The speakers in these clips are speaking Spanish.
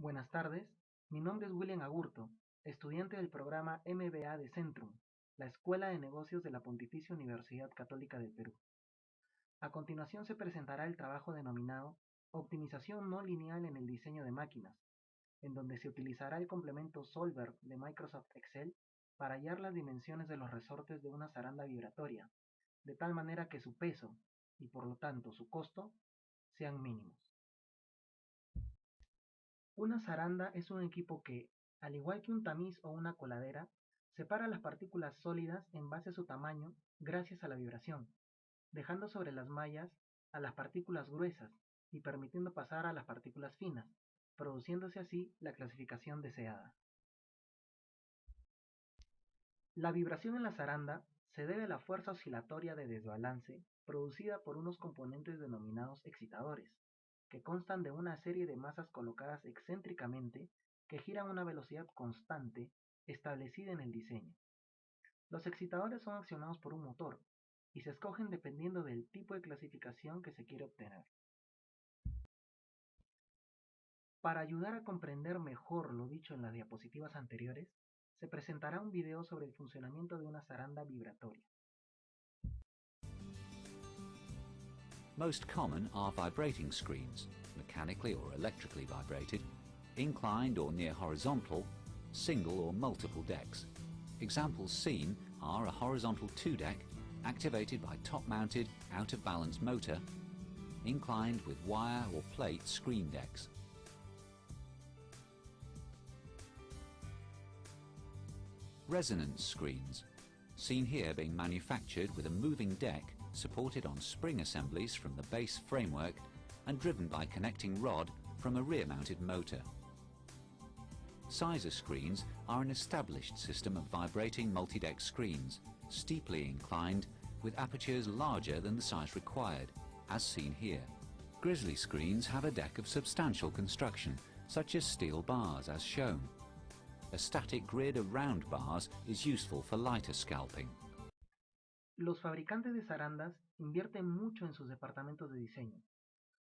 Buenas tardes, mi nombre es William Agurto, estudiante del programa MBA de Centrum, la Escuela de Negocios de la Pontificia Universidad Católica del Perú. A continuación se presentará el trabajo denominado Optimización no lineal en el diseño de máquinas, en donde se utilizará el complemento Solver de Microsoft Excel para hallar las dimensiones de los resortes de una zaranda vibratoria, de tal manera que su peso, y por lo tanto su costo, sean mínimos. Una zaranda es un equipo que, al igual que un tamiz o una coladera, separa las partículas sólidas en base a su tamaño gracias a la vibración, dejando sobre las mallas a las partículas gruesas y permitiendo pasar a las partículas finas, produciéndose así la clasificación deseada. La vibración en la zaranda se debe a la fuerza oscilatoria de desbalance producida por unos componentes denominados excitadores, que constan de una serie de masas colocadas excéntricamente que giran a una velocidad constante establecida en el diseño. Los excitadores son accionados por un motor y se escogen dependiendo del tipo de clasificación que se quiere obtener. Para ayudar a comprender mejor lo dicho en las diapositivas anteriores, se presentará un video sobre el funcionamiento de una zaranda vibratoria. Most common are vibrating screens, mechanically or electrically vibrated, inclined or near horizontal, single or multiple decks. Examples seen are a horizontal 2-deck activated by top-mounted out-of-balance motor, inclined with wire or plate screen decks. Resonance screens, seen here being manufactured with a moving deck supported on spring assemblies from the base framework and driven by connecting rod from a rear-mounted motor. Sizer screens are an established system of vibrating multi-deck screens, steeply inclined with apertures larger than the size required, as seen here. Grizzly screens have a deck of substantial construction, such as steel bars as shown. A static grid of round bars is useful for lighter scalping. Los fabricantes de zarandas invierten mucho en sus departamentos de diseño.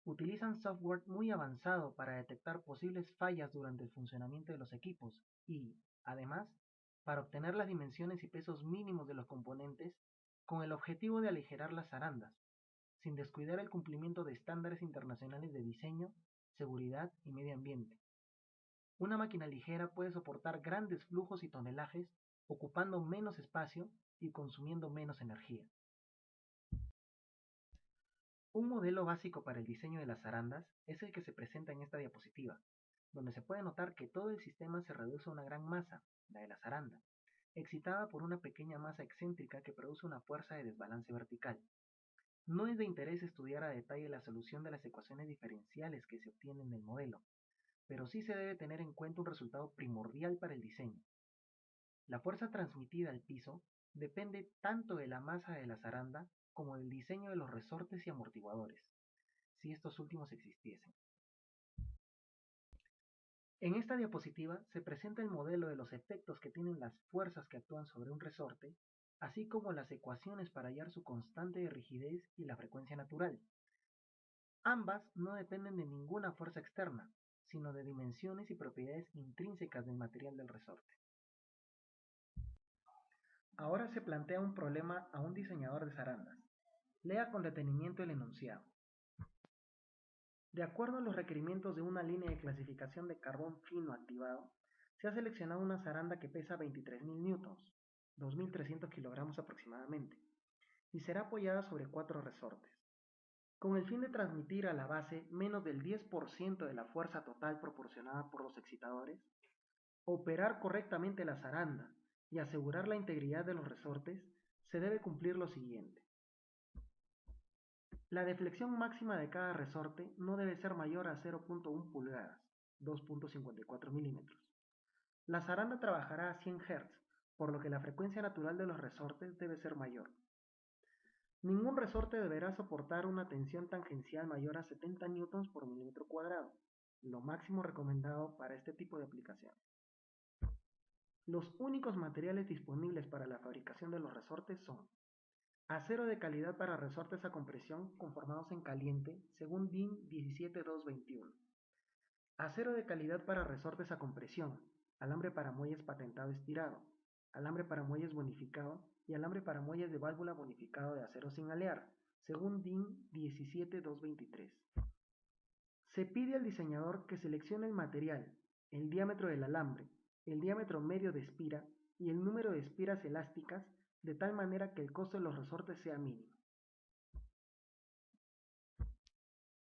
Utilizan software muy avanzado para detectar posibles fallas durante el funcionamiento de los equipos y, además, para obtener las dimensiones y pesos mínimos de los componentes con el objetivo de aligerar las zarandas, sin descuidar el cumplimiento de estándares internacionales de diseño, seguridad y medio ambiente. Una máquina ligera puede soportar grandes flujos y tonelajes ocupando menos espacio y consumiendo menos energía. Un modelo básico para el diseño de las zarandas es el que se presenta en esta diapositiva, donde se puede notar que todo el sistema se reduce a una gran masa, la de la zaranda, excitada por una pequeña masa excéntrica que produce una fuerza de desbalance vertical. No es de interés estudiar a detalle la solución de las ecuaciones diferenciales que se obtienen del modelo, pero sí se debe tener en cuenta un resultado primordial para el diseño. La fuerza transmitida al piso depende tanto de la masa de la zaranda como del diseño de los resortes y amortiguadores, si estos últimos existiesen. En esta diapositiva se presenta el modelo de los efectos que tienen las fuerzas que actúan sobre un resorte, así como las ecuaciones para hallar su constante de rigidez y la frecuencia natural. Ambas no dependen de ninguna fuerza externa, sino de dimensiones y propiedades intrínsecas del material del resorte. Ahora se plantea un problema a un diseñador de zarandas. Lea con detenimiento el enunciado. De acuerdo a los requerimientos de una línea de clasificación de carbón fino activado, se ha seleccionado una zaranda que pesa 23.000 newtons, 2.300 kilogramos aproximadamente, y será apoyada sobre 4 resortes. Con el fin de transmitir a la base menos del 10% de la fuerza total proporcionada por los excitadores, operar correctamente la zaranda y asegurar la integridad de los resortes, se debe cumplir lo siguiente. La deflexión máxima de cada resorte no debe ser mayor a 0.1 pulgadas, 2.54 milímetros. La zaranda trabajará a 100 Hz, por lo que la frecuencia natural de los resortes debe ser mayor. Ningún resorte deberá soportar una tensión tangencial mayor a 70 newtons por milímetro cuadrado, lo máximo recomendado para este tipo de aplicación. Los únicos materiales disponibles para la fabricación de los resortes son acero de calidad para resortes a compresión conformados en caliente según DIN 17221, Acero de calidad para resortes a compresión, alambre para muelles patentado estirado, alambre para muelles bonificado y alambre para muelles de válvula bonificado de acero sin alear, según DIN 17223. Se pide al diseñador que seleccione el material, el diámetro del alambre, el diámetro medio de espira y el número de espiras elásticas de tal manera que el costo de los resortes sea mínimo.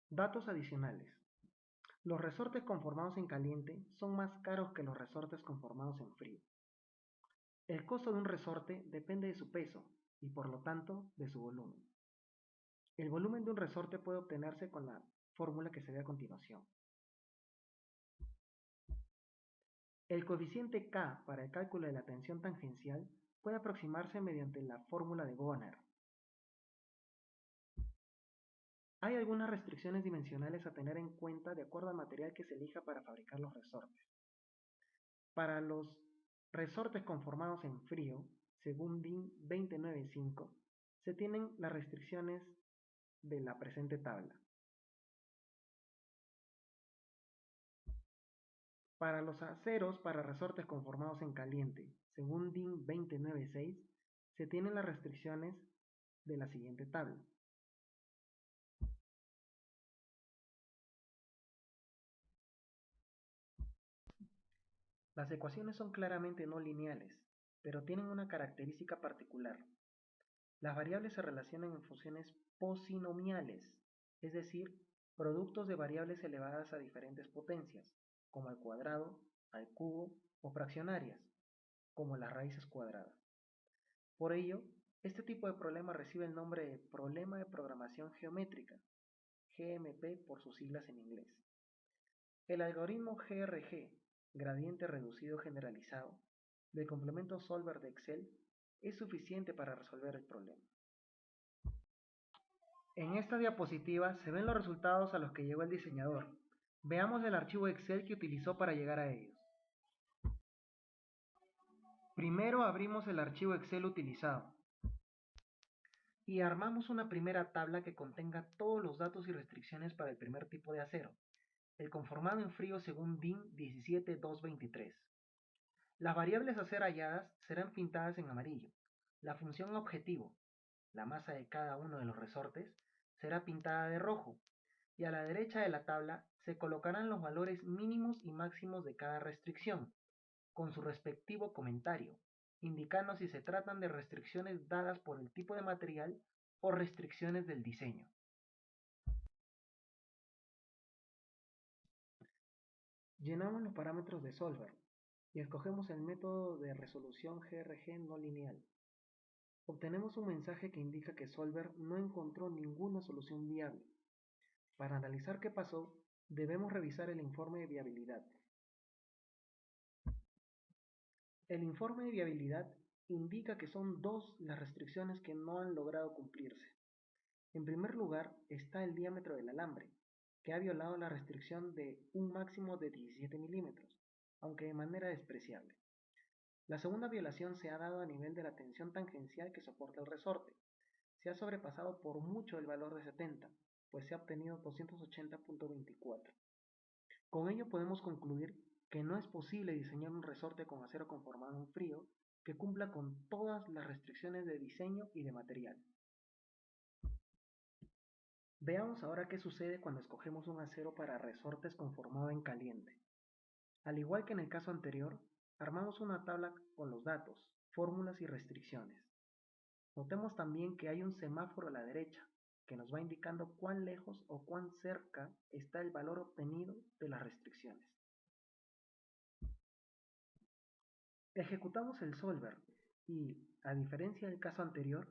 Datos adicionales. Los resortes conformados en caliente son más caros que los resortes conformados en frío. El costo de un resorte depende de su peso y por lo tanto de su volumen. El volumen de un resorte puede obtenerse con la fórmula que se ve a continuación. El coeficiente K para el cálculo de la tensión tangencial puede aproximarse mediante la fórmula de Bonner. Hay algunas restricciones dimensionales a tener en cuenta de acuerdo al material que se elija para fabricar los resortes. Para los resortes conformados en frío, según DIN 295, se tienen las restricciones de la presente tabla. Para los aceros para resortes conformados en caliente, según DIN 296, se tienen las restricciones de la siguiente tabla. Las ecuaciones son claramente no lineales, pero tienen una característica particular. Las variables se relacionan en funciones posinomiales, es decir, productos de variables elevadas a diferentes potencias, como al cuadrado, al cubo o fraccionarias, como las raíces cuadradas. Por ello, este tipo de problema recibe el nombre de problema de programación geométrica, GMP por sus siglas en inglés. El algoritmo GRG, gradiente reducido generalizado, del complemento Solver de Excel, es suficiente para resolver el problema. En esta diapositiva se ven los resultados a los que llegó el diseñador. Veamos el archivo Excel que utilizó para llegar a ellos. Primero abrimos el archivo Excel utilizado y armamos una primera tabla que contenga todos los datos y restricciones para el primer tipo de acero, el conformado en frío según DIN 17223. Las variables a ser halladas serán pintadas en amarillo. La función objetivo, la masa de cada uno de los resortes, será pintada de rojo, y a la derecha de la tabla se colocarán los valores mínimos y máximos de cada restricción, con su respectivo comentario, indicando si se tratan de restricciones dadas por el tipo de material o restricciones del diseño. Llenamos los parámetros de Solver y escogemos el método de resolución GRG no lineal. Obtenemos un mensaje que indica que Solver no encontró ninguna solución viable. Para analizar qué pasó, debemos revisar el informe de viabilidad. El informe de viabilidad indica que son dos las restricciones que no han logrado cumplirse. En primer lugar está el diámetro del alambre, que ha violado la restricción de un máximo de 17 milímetros, aunque de manera despreciable. La segunda violación se ha dado a nivel de la tensión tangencial que soporta el resorte. Se ha sobrepasado por mucho el valor de 70, pues se ha obtenido 280.24. Con ello podemos concluir que no es posible diseñar un resorte con acero conformado en frío que cumpla con todas las restricciones de diseño y de material. Veamos ahora qué sucede cuando escogemos un acero para resortes conformado en caliente. Al igual que en el caso anterior, armamos una tabla con los datos, fórmulas y restricciones. Notemos también que hay un semáforo a la derecha, que nos va indicando cuán lejos o cuán cerca está el valor obtenido de las restricciones. Ejecutamos el solver y, a diferencia del caso anterior,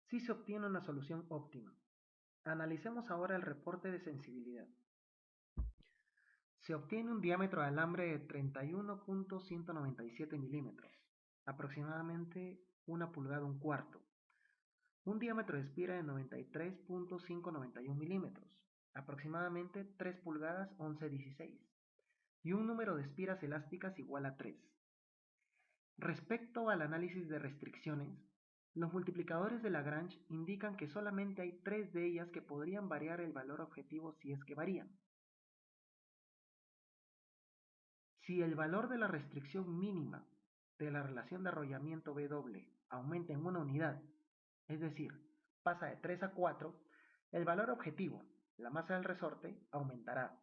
sí se obtiene una solución óptima. Analicemos ahora el reporte de sensibilidad. Se obtiene un diámetro de alambre de 31.197 milímetros, aproximadamente 1 pulgada un cuarto. Un diámetro de espira de 93.591 milímetros, aproximadamente 3 pulgadas 11/16. Y un número de espiras elásticas igual a 3. Respecto al análisis de restricciones, los multiplicadores de Lagrange indican que solamente hay 3 de ellas que podrían variar el valor objetivo si es que varían. Si el valor de la restricción mínima de la relación de arrollamiento W aumenta en una unidad, es decir, pasa de 3 a 4, el valor objetivo, la masa del resorte, aumentará.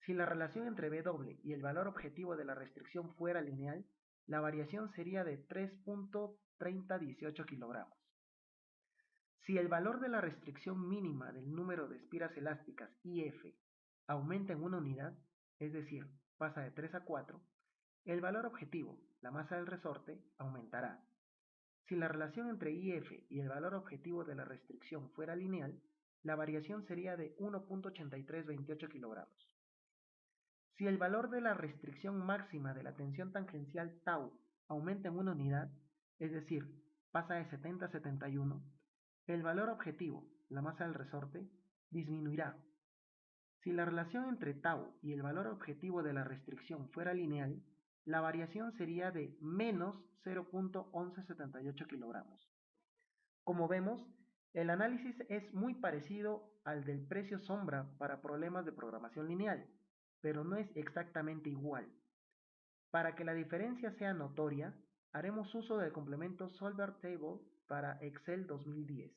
Si la relación entre W y el valor objetivo de la restricción fuera lineal, la variación sería de 3.3018 kilogramos. Si el valor de la restricción mínima del número de espiras elásticas IF aumenta en una unidad, es decir, pasa de 3 a 4, el valor objetivo, la masa del resorte, aumentará. Si la relación entre IF y el valor objetivo de la restricción fuera lineal, la variación sería de 1.8328 kilogramos. Si el valor de la restricción máxima de la tensión tangencial tau aumenta en una unidad, es decir, pasa de 70 a 71, el valor objetivo, la masa del resorte, disminuirá. Si la relación entre tau y el valor objetivo de la restricción fuera lineal, la variación sería de menos 0.1178 kilogramos. Como vemos, el análisis es muy parecido al del precio sombra para problemas de programación lineal, pero no es exactamente igual. Para que la diferencia sea notoria, haremos uso del complemento Solver Table para Excel 2010.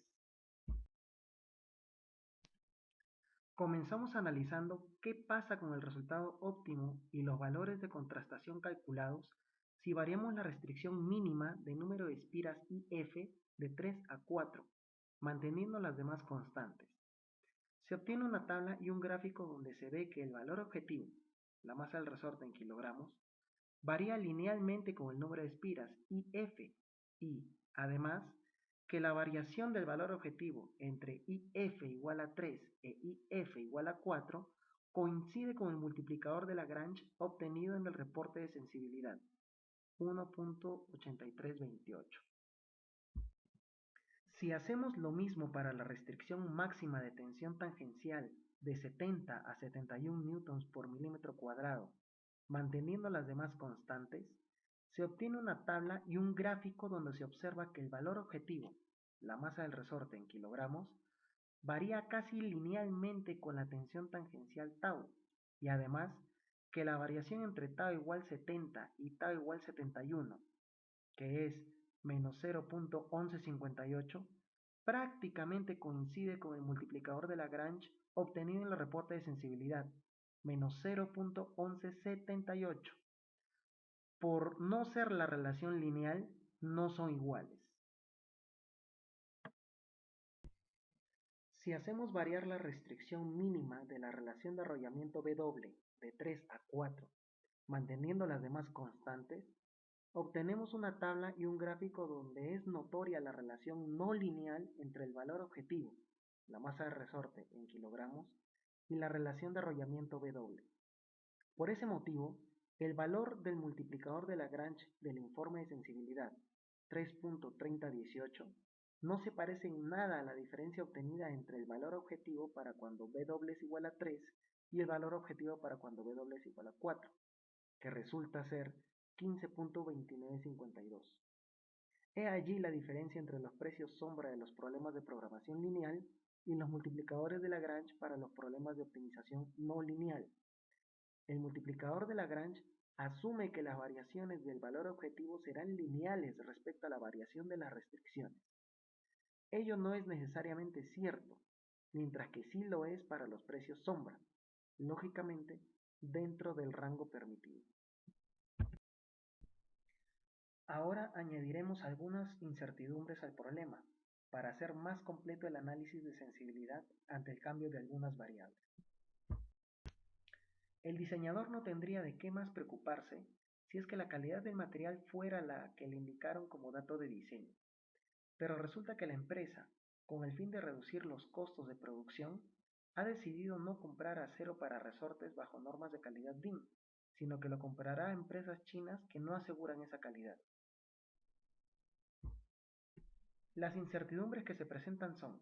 Comenzamos analizando qué pasa con el resultado óptimo y los valores de contrastación calculados si variamos la restricción mínima de número de espiras IF de 3 a 4, manteniendo las demás constantes. Se obtiene una tabla y un gráfico donde se ve que el valor objetivo, la masa del resorte en kilogramos, varía linealmente con el número de espiras IF y, además, que la variación del valor objetivo entre IF igual a 3 e IF igual a 4 coincide con el multiplicador de Lagrange obtenido en el reporte de sensibilidad, 1.8328. Si hacemos lo mismo para la restricción máxima de tensión tangencial de 70 a 71 newtons por milímetro cuadrado, manteniendo las demás constantes, se obtiene una tabla y un gráfico donde se observa que el valor objetivo, la masa del resorte en kilogramos, varía casi linealmente con la tensión tangencial tau, y además que la variación entre tau igual 70 y tau igual 71, que es menos 0.1158, prácticamente coincide con el multiplicador de Lagrange obtenido en el reporte de sensibilidad, menos 0.1178. Por no ser la relación lineal, no son iguales. Si hacemos variar la restricción mínima de la relación de arrollamiento W de 3 a 4, manteniendo las demás constantes, obtenemos una tabla y un gráfico donde es notoria la relación no lineal entre el valor objetivo, la masa de resorte en kilogramos, y la relación de arrollamiento W. Por ese motivo, el valor del multiplicador de Lagrange del informe de sensibilidad 3.3018 no se parece en nada a la diferencia obtenida entre el valor objetivo para cuando W es igual a 3 y el valor objetivo para cuando W es igual a 4, que resulta ser 15.2952. He allí la diferencia entre los precios sombra de los problemas de programación lineal y los multiplicadores de Lagrange para los problemas de optimización no lineal. El multiplicador de Lagrange asume que las variaciones del valor objetivo serán lineales respecto a la variación de las restricciones. Ello no es necesariamente cierto, mientras que sí lo es para los precios sombra, lógicamente dentro del rango permitido. Ahora añadiremos algunas incertidumbres al problema, para hacer más completo el análisis de sensibilidad ante el cambio de algunas variables. El diseñador no tendría de qué más preocuparse si es que la calidad del material fuera la que le indicaron como dato de diseño. Pero resulta que la empresa, con el fin de reducir los costos de producción, ha decidido no comprar acero para resortes bajo normas de calidad DIN, sino que lo comprará a empresas chinas que no aseguran esa calidad. Las incertidumbres que se presentan son: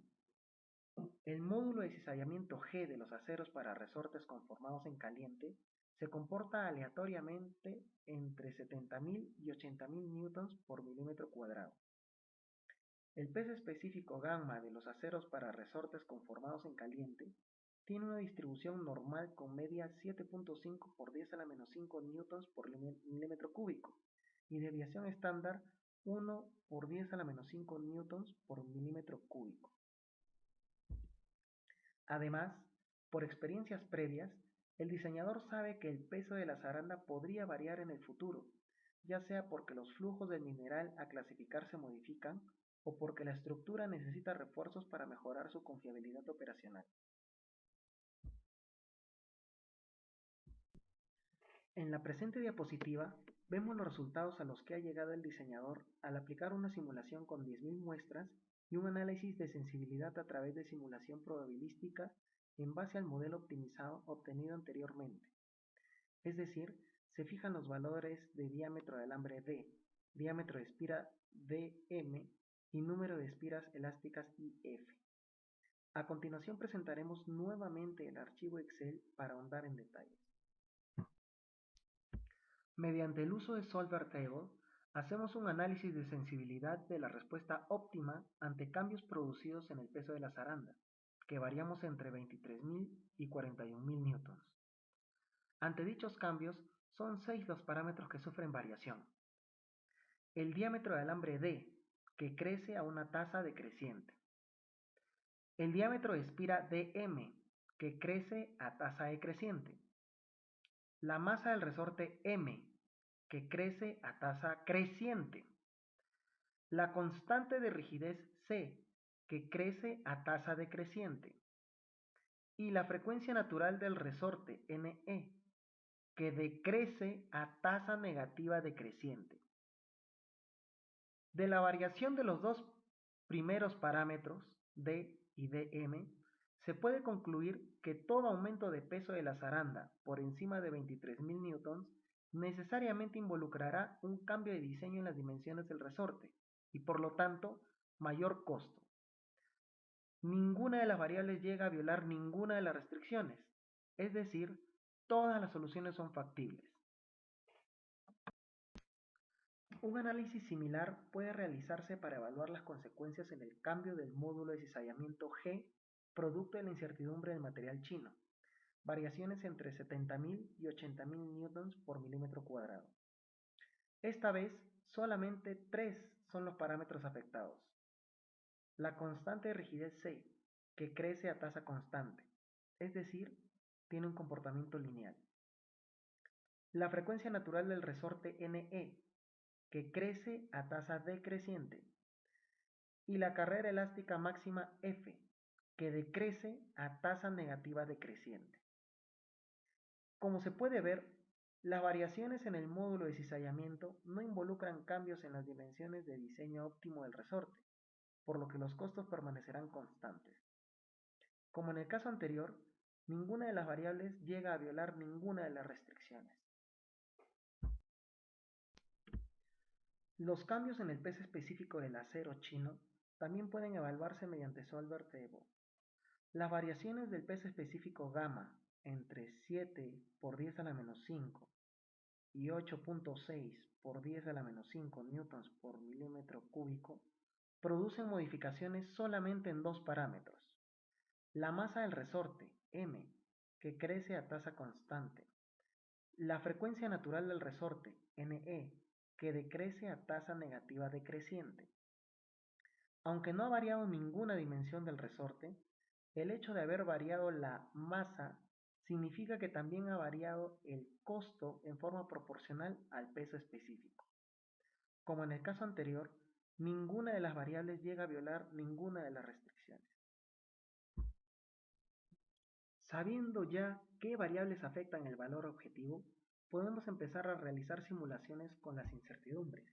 el módulo de cizallamiento G de los aceros para resortes conformados en caliente se comporta aleatoriamente entre 70.000 y 80.000 newtons por milímetro cuadrado. El peso específico gamma de los aceros para resortes conformados en caliente tiene una distribución normal con media 7.5 por 10 a la menos 5 newtons por milímetro cúbico y desviación estándar 1 por 10 a la menos 5 newtons por milímetro cúbico. Además, por experiencias previas, el diseñador sabe que el peso de la zaranda podría variar en el futuro, ya sea porque los flujos del mineral a clasificar se modifican o porque la estructura necesita refuerzos para mejorar su confiabilidad operacional. En la presente diapositiva vemos los resultados a los que ha llegado el diseñador al aplicar una simulación con 10.000 muestras y un análisis de sensibilidad a través de simulación probabilística en base al modelo optimizado obtenido anteriormente. Es decir, se fijan los valores de diámetro de alambre D, diámetro de espira dm y número de espiras elásticas IF. A continuación presentaremos nuevamente el archivo Excel para ahondar en detalles. Mediante el uso de Solver Table, hacemos un análisis de sensibilidad de la respuesta óptima ante cambios producidos en el peso de la zaranda, que variamos entre 23.000 y 41.000 newtons. Ante dichos cambios, son 6 los parámetros que sufren variación. El diámetro de alambre D, que crece a una tasa decreciente. El diámetro de espira dm, que crece a tasa decreciente. La masa del resorte M, que crece a tasa creciente. La constante de rigidez C, que crece a tasa decreciente. Y la frecuencia natural del resorte NE, que decrece a tasa negativa decreciente. De la variación de los dos primeros parámetros, D y dm, se puede concluir que todo aumento de peso de la zaranda por encima de 23.000 newtons necesariamente involucrará un cambio de diseño en las dimensiones del resorte y por lo tanto mayor costo. Ninguna de las variables llega a violar ninguna de las restricciones, es decir, todas las soluciones son factibles. Un análisis similar puede realizarse para evaluar las consecuencias en el cambio del módulo de cizallamiento G producto de la incertidumbre del material chino, variaciones entre 70.000 y 80.000 newtons por milímetro cuadrado. Esta vez, solamente 3 son los parámetros afectados. La constante de rigidez C, que crece a tasa constante, es decir, tiene un comportamiento lineal. La frecuencia natural del resorte NE, que crece a tasa decreciente. Y la carrera elástica máxima F, que decrece a tasa negativa decreciente. Como se puede ver, las variaciones en el módulo de cizallamiento no involucran cambios en las dimensiones de diseño óptimo del resorte, por lo que los costos permanecerán constantes. Como en el caso anterior, ninguna de las variables llega a violar ninguna de las restricciones. Los cambios en el peso específico del acero chino también pueden evaluarse mediante Solver Table. Las variaciones del peso específico gamma entre 7 por 10 a la menos 5 y 8.6 por 10 a la menos 5 newtons por milímetro cúbico producen modificaciones solamente en dos parámetros. La masa del resorte, M, que crece a tasa constante. La frecuencia natural del resorte, NE, que decrece a tasa negativa decreciente. Aunque no ha variado ninguna dimensión del resorte, el hecho de haber variado la masa significa que también ha variado el costo en forma proporcional al peso específico. Como en el caso anterior, ninguna de las variables llega a violar ninguna de las restricciones. Sabiendo ya qué variables afectan el valor objetivo, podemos empezar a realizar simulaciones con las incertidumbres,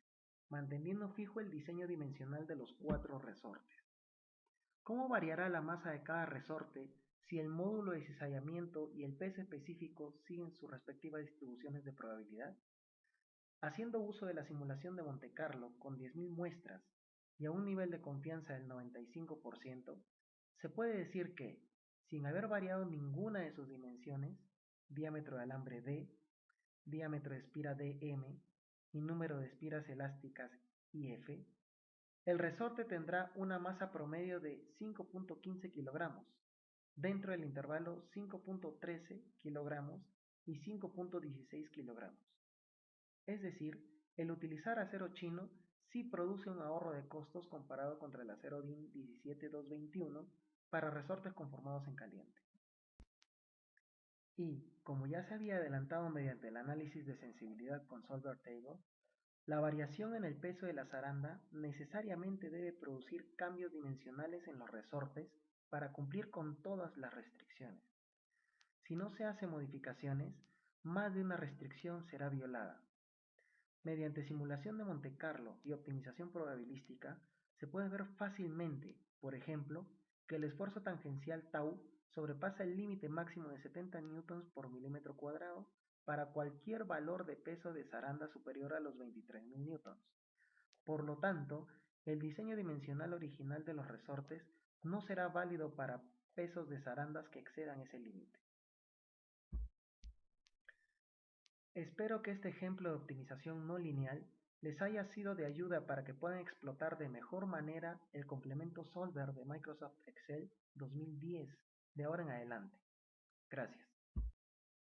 manteniendo fijo el diseño dimensional de los 4 resortes. ¿Cómo variará la masa de cada resorte si el módulo de cizallamiento y el peso específico siguen sus respectivas distribuciones de probabilidad? Haciendo uso de la simulación de Monte Carlo con 10.000 muestras y a un nivel de confianza del 95%, se puede decir que, sin haber variado ninguna de sus dimensiones, diámetro de alambre D, diámetro de espira dm y número de espiras elásticas IF, el resorte tendrá una masa promedio de 5.15 kilogramos, dentro del intervalo 5.13 kilogramos y 5.16 kilogramos. Es decir, el utilizar acero chino sí produce un ahorro de costos comparado contra el acero DIN 17221 para resortes conformados en caliente. Y, como ya se había adelantado mediante el análisis de sensibilidad con Solver Table, la variación en el peso de la zaranda necesariamente debe producir cambios dimensionales en los resortes para cumplir con todas las restricciones. Si no se hacen modificaciones, más de una restricción será violada. Mediante simulación de Monte Carlo y optimización probabilística, se puede ver fácilmente, por ejemplo, que el esfuerzo tangencial tau sobrepasa el límite máximo de 70 newtons por milímetro cuadrado para cualquier valor de peso de zaranda superior a los 23.000 newtons. Por lo tanto, el diseño dimensional original de los resortes no será válido para pesos de zarandas que excedan ese límite. Espero que este ejemplo de optimización no lineal les haya sido de ayuda para que puedan explotar de mejor manera el complemento Solver de Microsoft Excel 2010 de ahora en adelante. Gracias.